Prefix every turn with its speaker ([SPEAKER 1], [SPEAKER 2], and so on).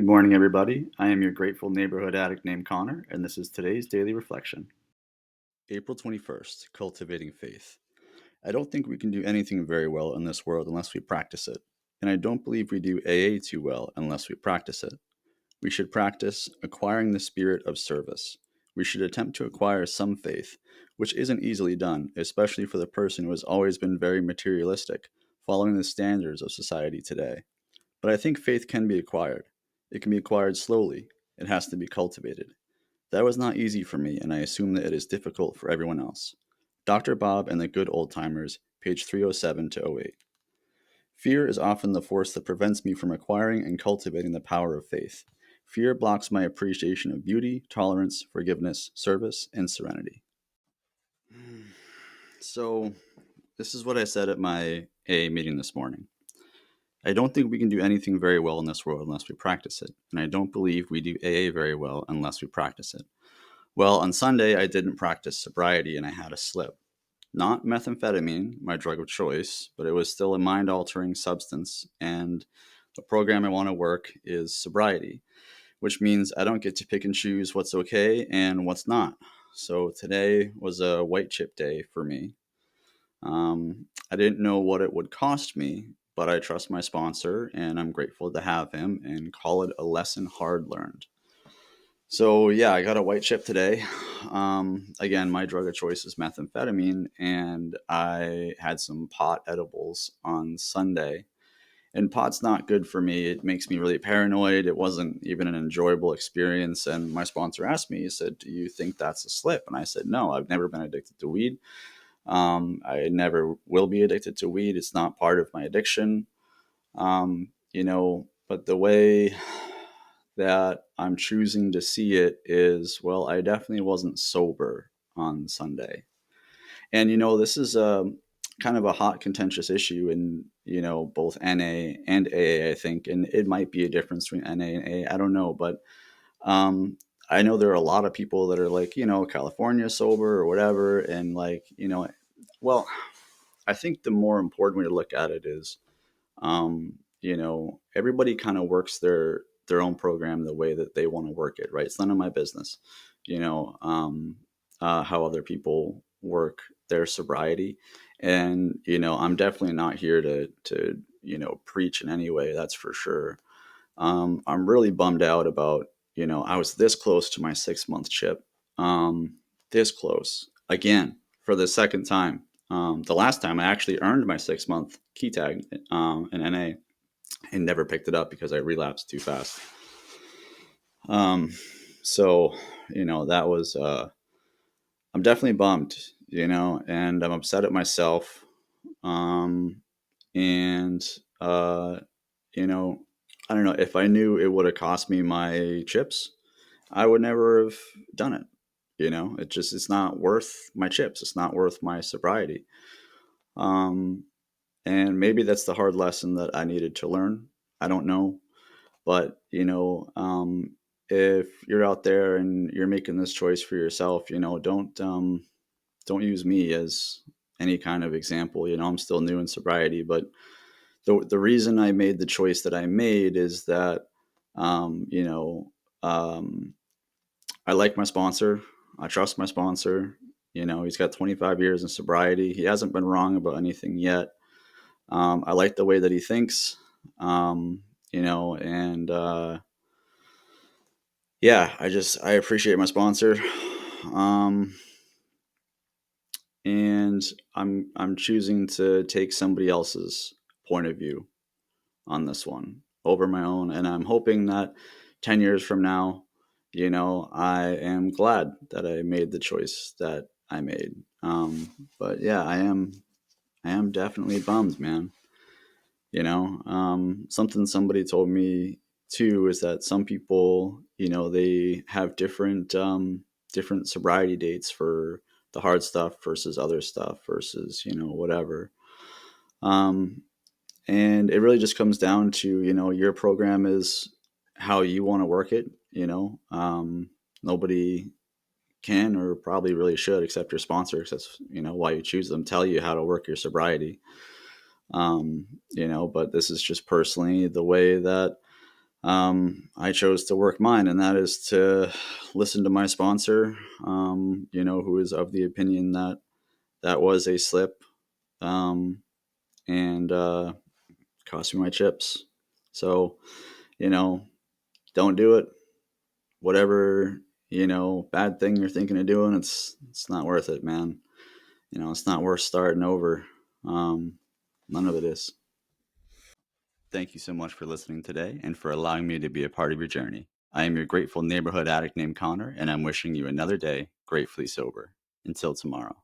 [SPEAKER 1] Good morning, everybody. I am your grateful neighborhood addict named Connor, and this is today's daily reflection. April 21st, Cultivating Faith. I don't think we can do anything very well in this world unless we practice it, and I don't believe we do AA too well unless we practice it. We should practice acquiring the spirit of service. We should attempt to acquire some faith, which isn't easily done, especially for the person who has always been very materialistic, following the standards of society today. But I think faith can be acquired. It can be acquired slowly. It has to be cultivated. That was not easy for me, and I assume that it is difficult for everyone else. Dr. Bob and the Good Old Timers, page 307 to '08. Fear is often the force that prevents me from acquiring and cultivating the power of faith. Fear blocks my appreciation of beauty, tolerance, forgiveness, service, and serenity. So, this is what I said at my AA meeting this morning. I don't think we can do anything very well in this world unless we practice it, and I don't believe we do AA very well unless we practice it. Well, on Sunday, I didn't practice sobriety and I had a slip. Not methamphetamine, my drug of choice, but it was still a mind altering substance, and the program I want to work is sobriety, which means I don't get to pick and choose what's okay and what's not. So today was a white chip day for me. I didn't know what it would cost me, but I trust my sponsor and I'm grateful to have him and call it a lesson hard learned. So, yeah, I got a white chip today. Again, my drug of choice is methamphetamine, and I had some pot edibles on Sunday. And pot's not good for me. It makes me really paranoid. It wasn't even an enjoyable experience. And my sponsor asked me, he said, "Do you think that's a slip?" And I said, "No, I've never been addicted to weed. I never will be addicted to weed. It's not part of my addiction. But the way that I'm choosing to see it is, well, I definitely wasn't sober on Sunday. And, this is a kind of a hot, contentious issue in, both NA and AA, I think. And it might be a difference between NA and AA. I don't know. But I know there are a lot of people that are like, California sober or whatever. And like, well, I think the more important way to look at it is, everybody kind of works their own program the way that they want to work it, right? It's none of my business, how other people work their sobriety. And, I'm definitely not here to preach in any way. That's for sure. I'm really bummed out about, I was this close to my 6 month chip, this close again for the second time. The last time I actually earned my 6 month key tag in NA and never picked it up because I relapsed too fast. So, that was, I'm definitely bummed, and I'm upset at myself. And, I don't know, if I knew it would have cost me my chips, I would never have done it. It's not worth my chips. It's not worth my sobriety. And maybe that's the hard lesson that I needed to learn. I don't know. But, if you're out there and you're making this choice for yourself, don't use me as any kind of example. I'm still new in sobriety, but the reason I made the choice that I made is that, I like my sponsor. I trust my sponsor. He's got 25 years in sobriety. He hasn't been wrong about anything yet. I like the way that he thinks, and yeah, I appreciate my sponsor. And I'm choosing to take somebody else's point of view on this one over my own. And I'm hoping that 10 years from now, I am glad that I made the choice that I made. But yeah, I am definitely bummed, man. Something somebody told me too is that some people, they have different sobriety dates for the hard stuff versus other stuff versus, whatever. And it really just comes down to, your program is how you want to work it. Nobody can or probably really should, except your sponsor, because that's, why you choose them, tell you how to work your sobriety. But this is just personally the way that I chose to work mine, and that is to listen to my sponsor, who is of the opinion that that was a slip, and cost me my chips. So, you know, don't do it. Whatever, bad thing you're thinking of doing, it's not worth it, man. It's not worth starting over. None of it is. Thank you so much for listening today and for allowing me to be a part of your journey. I am your grateful neighborhood addict named Connor, and I'm wishing you another day gratefully sober. Until tomorrow.